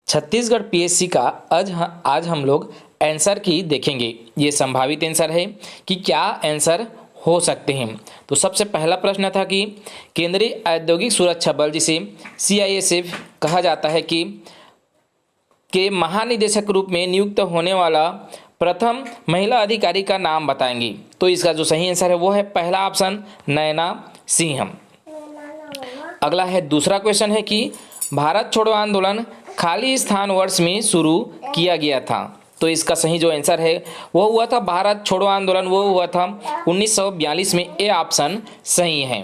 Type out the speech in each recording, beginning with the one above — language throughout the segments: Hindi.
छत्तीसगढ़ पीएससी का आज हम लोग आंसर की देखेंगे। ये संभावित आंसर है कि क्या आंसर हो सकते हैं। तो सबसे पहला प्रश्न था कि केंद्रीय औद्योगिक सुरक्षा बल जिसे CISF कहा जाता है के महानिदेशक रूप में नियुक्त होने वाला प्रथम महिला अधिकारी का नाम बताएंगी। तो इसका जो सही आंसर है वो है पहला ऑप्शन नयना सिंह। अगला है दूसरा क्वेश्चन है कि भारत छोड़ो आंदोलन खाली स्थान वर्ष में शुरू किया गया था। तो इसका सही जो आंसर है वो हुआ था भारत छोड़ो आंदोलन, वो हुआ था 1942 में। ए ऑप्शन सही है।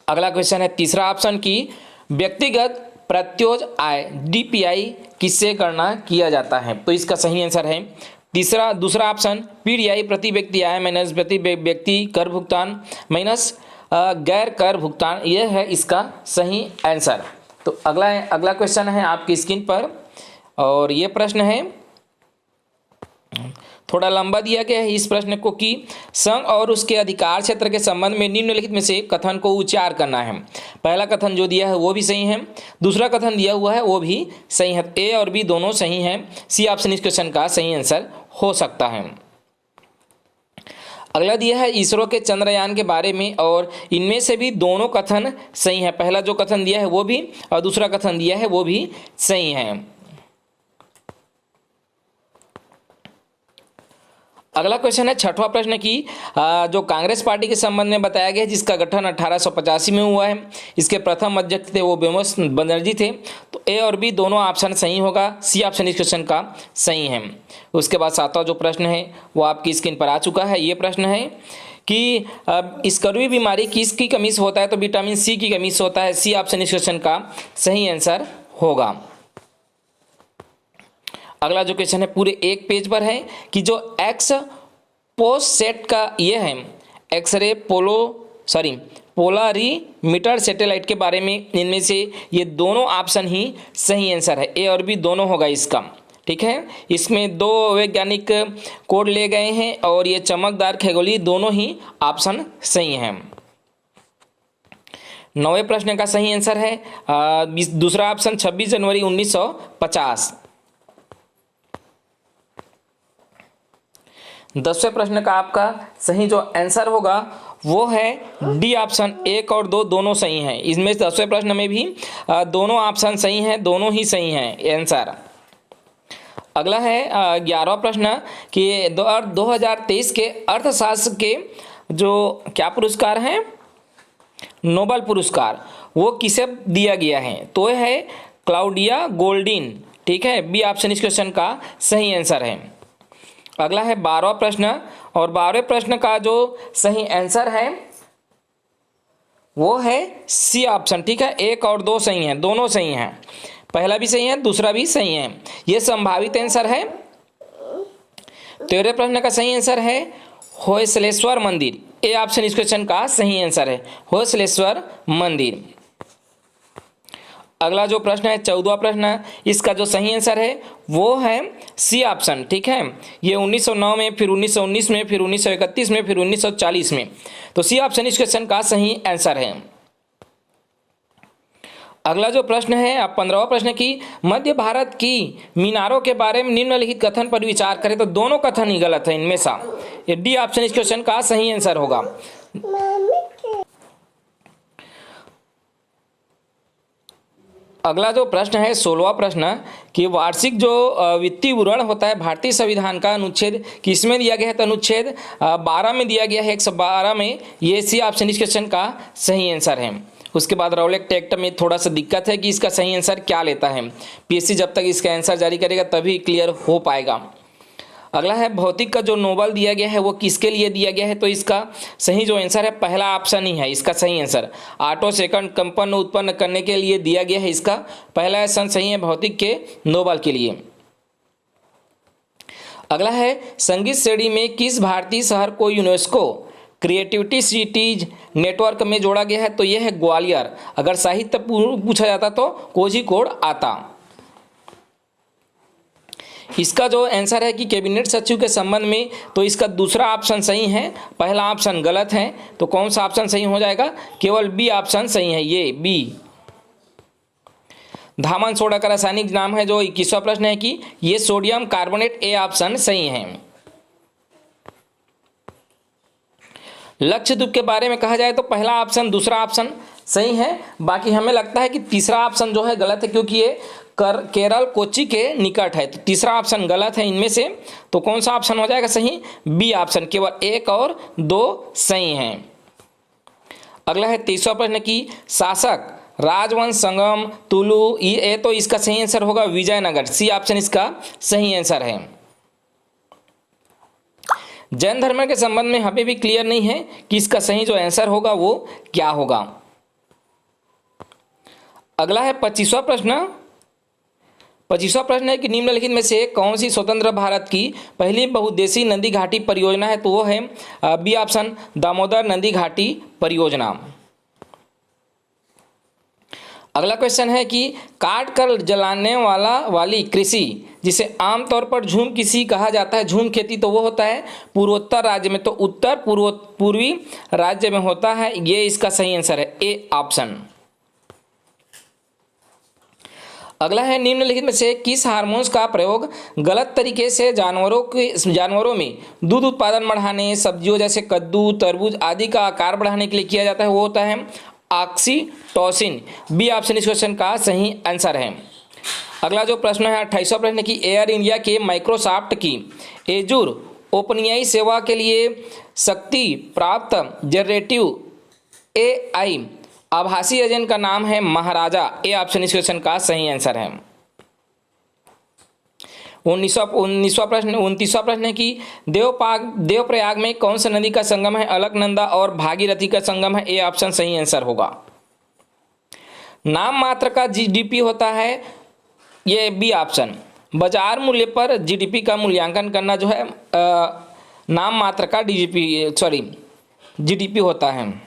अगला क्वेश्चन है तीसरा ऑप्शन की व्यक्तिगत प्रत्योज आय DPI किससे गणना किया जाता है। तो इसका सही आंसर है दूसरा ऑप्शन PDI प्रति व्यक्ति आय माइनस प्रति व्यक्ति कर भुगतान माइनस गैर कर भुगतान, यह है इसका सही आंसर। तो अगला क्वेश्चन है आपकी स्क्रीन पर और ये प्रश्न है थोड़ा लंबा दिया गया है इस प्रश्न को कि संघ और उसके अधिकार क्षेत्र के संबंध में निम्नलिखित में से कथन को उच्चार करना है। पहला कथन जो दिया है वो भी सही है, दूसरा कथन दिया हुआ है वो भी सही है। A और B दोनों सही हैं। C ऑप्शन इस क्वेश्चन का सही आंसर हो सकता है। अगला दिया है इसरो के चंद्रयान के बारे में और इनमें से भी दोनों कथन सही है। पहला जो कथन दिया है वो भी और दूसरा कथन दिया है वो भी सही है। अगला क्वेश्चन है छठवां प्रश्न की जो कांग्रेस पार्टी के संबंध में बताया गया है जिसका गठन 1885 में हुआ है। इसके प्रथम अध्यक्ष थे वो बिमोस बनर्जी थे। तो A और B दोनों ऑप्शन सही होगा। C ऑप्शन इस क्वेश्चन का सही है। उसके बाद सातवां जो प्रश्न है वो आपकी स्क्रीन पर आ चुका है। ये प्रश्न है कि इस कड़वी बीमारी किसकी कमी से होता है। तो विटामिन C की कमी से होता है। C ऑप्शन इस क्वेश्चन का सही आंसर होगा। अगला जो क्वेश्चन है पूरे एक पेज पर है कि जो एक्स पोस्ट सेट का ये है एक्सरे पोलारीमीटर सैटेलाइट के बारे में, इनमें से ये दोनों ऑप्शन ही सही आंसर है। A और B दोनों होगा इसका, ठीक है। इसमें दो वैज्ञानिक कोड ले गए हैं और ये चमकदार खगोलीय दोनों ही ऑप्शन सही हैं। 9वें प्रश्न का सही आंसर है दूसरा ऑप्शन 26 जनवरी 1950। 10वें प्रश्न का आपका सही जो आंसर होगा वो है D ऑप्शन। 1 और 2 दोनों सही हैं। इसमें 10वें प्रश्न में भी दोनों ऑप्शन सही हैं, दोनों ही सही हैं आंसर। अगला है 11वां प्रश्न कि 2023 के अर्थशास्त्र के जो क्या पुरस्कार हैं नोबेल पुरस्कार वो किसे दिया गया है। तो यह है क्लाउडिया गोल्डिन, ठीक है। B ऑप्शन इस क्वेश्चन का सही आंसर है। अगला है 12वां प्रश्न और 12वें प्रश्न का जो सही आंसर है वो है C ऑप्शन, ठीक है। 1 और 2 सही हैं, दोनों सही हैं। पहला भी सही है, दूसरा भी सही है। ये संभावित आंसर है। 13वें प्रश्न का सही आंसर है होयसलेश्वर मंदिर। A ऑप्शन इस क्वेश्चन का सही आंसर है होयसलेश्वर मंदिर। अगला जो प्रश्न है 14वां प्रश्न, इसका जो सही आंसर है वो है C ऑप्शन, ठीक है। ये 1909 में, फिर 1919 में, फिर 1931 में, फिर 1940 में। तो C ऑप्शन इस क्वेश्चन का सही आंसर है। अगला जो प्रश्न है आप 15वां प्रश्न की मध्य भारत की मीनारों के बारे में निम्नलिखित कथन पर विचार करें। तो दोनों कथन ही गलत है इनमें से। ये D ऑप्शन इस क्वेश्चन का सही आंसर होगा। अगला जो प्रश्न है 16वां प्रश्न कि वार्षिक जो वित्तीय विवरण होता है भारतीय संविधान का अनुच्छेद किसमें दिया गया है। तो अनुच्छेद 12 में दिया गया है, 112 में। ये C ऑप्शन इस क्वेश्चन का सही आंसर है। उसके बाद रौलेट एक्ट में थोड़ा सा दिक्कत है कि इसका सही आंसर क्या लेता है। PSC जब तक इसका आंसर जारी करेगा तभी क्लियर हो पाएगा। अगला है भौतिक का जो नोबेल दिया गया है वो किसके लिए दिया गया है। तो इसका सही जो आंसर है पहला ऑप्शन ही है इसका सही आंसर। ऑटो सेकंड कंपन उत्पन्न करने के लिए दिया गया है, इसका पहला ऑप्शन सही है भौतिक के नोबेल के लिए। अगला है संगीत श्रेणी में किस भारतीय शहर को यूनेस्को क्रिएटिविटी सिटीज नेटवर्क में जोड़ा गया है। तो यह है ग्वालियर। अगर साहित्य पूछा जाता तो कोझिकोड आता। इसका जो आंसर है कि कैबिनेट सचिव के संबंध में, तो इसका दूसरा ऑप्शन सही है, पहला ऑप्शन गलत है। तो कौन सा ऑप्शन सही हो जाएगा, केवल B ऑप्शन सही है, ये B। धामन सोडा का रासायनिक नाम है। जो 21वां प्रश्न है कि ये सोडियम कार्बोनेट, ए ऑप्शन सही है। लक्षद्वीप के बारे में कहा जाए तो पहला ऑप्शन, दूसरा ऑप्शन सही है। बाकी हमें लगता है कि तीसरा ऑप्शन जो है गलत है, क्योंकि ये केरल कोच्चि के निकट है। तो तीसरा ऑप्शन गलत है इनमें से। तो कौन सा ऑप्शन हो जाएगा सही? बी ऑप्शन, केवल 1 और 2 सही हैं। अगला है 23वां प्रश्न की शासक राजवंश संगम तुलु, ये तो इसका सही आंसर होगा विजयनगर, सी ऑप्शन इसका सही आंसर है। जैन धर्म के संबंध में हमें भी क्लियर नहीं है कि इसका सही जो आंसर होगा वो क्या होगा। अगला है 25वां प्रश्न। 25वां प्रश्न है कि निम्नलिखित में से कौन सी स्वतंत्र भारत की पहली बहुउद्देशीय नदी घाटी परियोजना है? तो वो है बी ऑप्शन, दामोदर नदी घाटी परियोजना। अगला क्वेश्चन है कि काट कर जलाने वाली कृषि, जिसे आमतौर पर झूम कृषि कहा जाता है, झूम खेती, तो वो होता है पूर्वोत्तर राज्य में, तो उत्तर पूर्वी राज्य में होता है। ये इसका सही आंसर है, ए ऑप्शन। अगला है निम्नलिखित में से किस हार्मोन्स का प्रयोग गलत तरीके से जानवरों में दूध उत्पादन बढ़ाने, सब्जियों जैसे कद्दू, तरबूज आदि का आकार बढ़ाने के लिए किया जाता है? वो होता है ऑक्सीटोसिन, बी ऑप्शन इस क्वेश्चन का सही आंसर है। अगला जो प्रश्न है 28वां प्रश्न की एयर इंडिया के माइक्रोसॉफ्ट की एजूर ओपनएआई सेवा के लिए शक्ति प्राप्त जनरेटिव एआई आभासी एजेंट का नाम है महाराजा, ए ऑप्शन इस क्वेश्चन का सही आंसर है। 29वां प्रश्न है कि देवप्रयाग में कौन सा नदी का संगम है? अलकनंदा और भागीरथी का संगम है, ए ऑप्शन सही आंसर होगा। नाम मात्र का जीडीपी होता है, ये बी ऑप्शन। बाजार मूल्य पर जीडीपी का मूल्यांकन करना जो है नाम मात्र का जीडीपी होता है।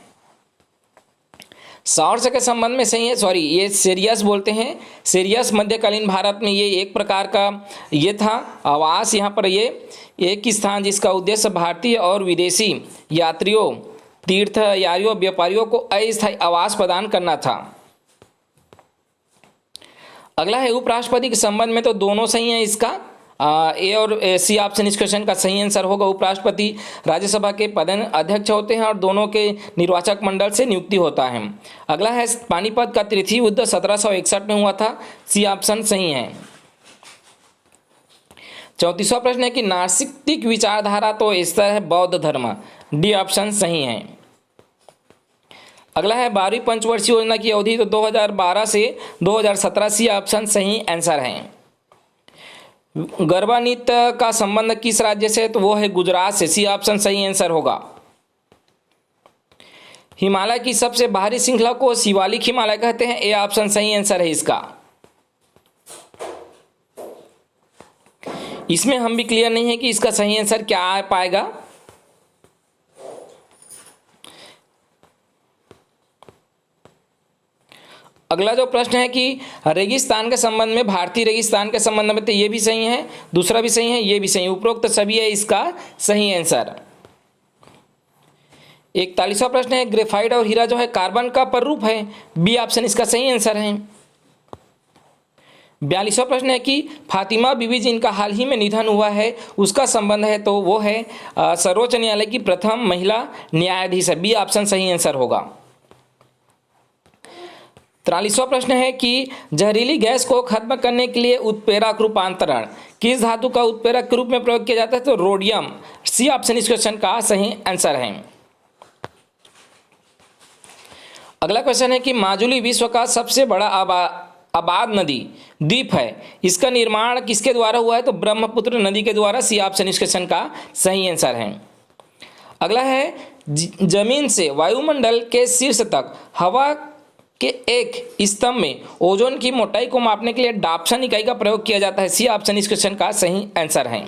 सौर के संबंध में सही है, ये सीरियस बोलते हैं। सीरियस मध्यकालीन भारत में ये एक प्रकार का ये था आवास। यहाँ पर ये एक स्थान जिसका उद्देश्य भारतीय और विदेशी यात्रियों, तीर्थयात्रियों, व्यापारियों को अस्थायी आवास प्रदान करना था। अगला है उपराष्ट्रपति के संबंध में, तो दोनों सही है इसका, ए और सी ऑप्शन इस क्वेश्चन का सही आंसर होगा। उपराष्ट्रपति राज्यसभा के पदेन अध्यक्ष होते हैं और दोनों के निर्वाचक मंडल से नियुक्ति होता है। अगला है पानीपत का तृतीय युद्ध 1761 में हुआ था, सी ऑप्शन सही है। 34वां प्रश्न है कि नास्तिक विचारधारा तो इस तरह है बौद्ध धर्म, डी ऑप्शन सही है। अगला है 12वीं पंचवर्षीय योजना की अवधि तो 2012 से 2017, सी ऑप्शन सही आंसर है। गरबा नृत्य का संबंध किस राज्य से? तो वो है गुजरात से, सी ऑप्शन सही आंसर होगा। हिमालय की सबसे बाहरी श्रृंखला को शिवालिक हिमालय कहते हैं, ए ऑप्शन सही आंसर है इसका। इसमें हम भी क्लियर नहीं है कि इसका सही आंसर क्या आ पाएगा। अगला जो प्रश्न है कि रेगिस्तान के संबंध में, भारतीय रेगिस्तान के संबंध में, तो ये भी सही है, दूसरा भी सही है, ये भी सही, उपरोक्त सभी है इसका सही आंसर। 41वां प्रश्न है ग्रेफाइट और हीरा जो है कार्बन का पररूप है, बी ऑप्शन इसका सही आंसर है। 42वां प्रश्न है कि फातिमा बीबी जिनका हाल ही में निधन हुआ है उसका संबंध है, तो वो है सर्वोच्च न्यायालय की प्रथम महिला न्यायाधीश है, बी ऑप्शन सही आंसर होगा। 43वां प्रश्न है कि जहरीली गैस को खत्म करने के लिए उत्प्रेरक रूपांतरण किस धातु का उत्प्रेरक के रूप में प्रयोग किया जाता है? तो रोडियम, सी ऑप्शन इस क्वेश्चन का सही आंसर है। अगला क्वेश्चन है कि माजुली विश्व का सबसे बड़ा आबाद नदी द्वीप है, इसका निर्माण किसके द्वारा हुआ है? तो ब्रह्मपुत्र नदी के द्वारा, सी ऑप्शन इस क्वेश्चन का सही आंसर है। अगला है जमीन से वायुमंडल के शीर्ष तक हवा के एक स्तंभ में ओजोन की मोटाई को मापने के लिए डाप्सन इकाई का प्रयोग किया जाता है, सी ऑप्शन इस क्वेश्चन का सही आंसर है।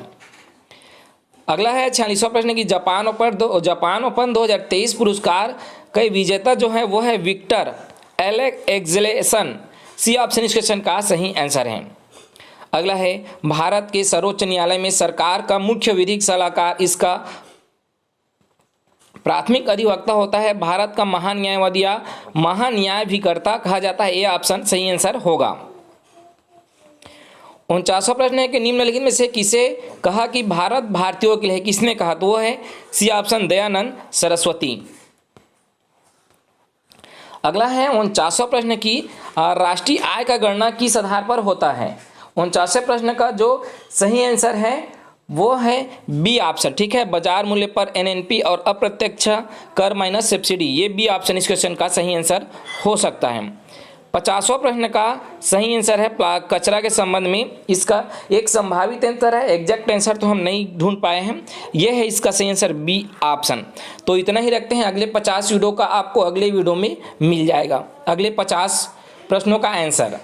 अगला है 46वां प्रश्न की जापान ओपन 2023 पुरस्कार के विजेता जो है वो है विक्टर एलेक्जेलेसन, सी ऑप्शन इस क्वेश्चन का सही आंसर है। अगला है भारत के सर्वोच्च न्यायालय में सरकार का मुख्य विधिक सलाहकार, इसका प्राथमिक अधिवक्ता होता है भारत का महान्यायवादी या महान्यायाधिकर्ता कहा जाता है, ये ऑप्शन सही आंसर होगा। 49वां प्रश्न है कि निम्नलिखित में से किसे कहा कि भारत भारतीयों के लिए है, किसने कहा? तो वो है सी ऑप्शन दयानंद सरस्वती। अगला है 49वां प्रश्न की राष्ट्रीय आय का गणना किस आधार पर होता है? 49वें प्रश्न का जो सही आंसर है वो है बी ऑप्शन, ठीक है, बाजार मूल्य पर एनएनपी और अप्रत्यक्ष कर माइनस सब्सिडी, ये बी ऑप्शन इस क्वेश्चन का सही आंसर हो सकता है। 50वां प्रश्न का सही आंसर है कचरा के संबंध में, इसका एक संभावित आंसर है, एग्जैक्ट आंसर तो हम नहीं ढूंढ पाए हैं, यह है इसका सही आंसर बी ऑप्शन। तो इतना ही रखते हैं, अगले 50 वीडियो का आपको अगले वीडियो में मिल जाएगा अगले 50 प्रश्नों का आंसर।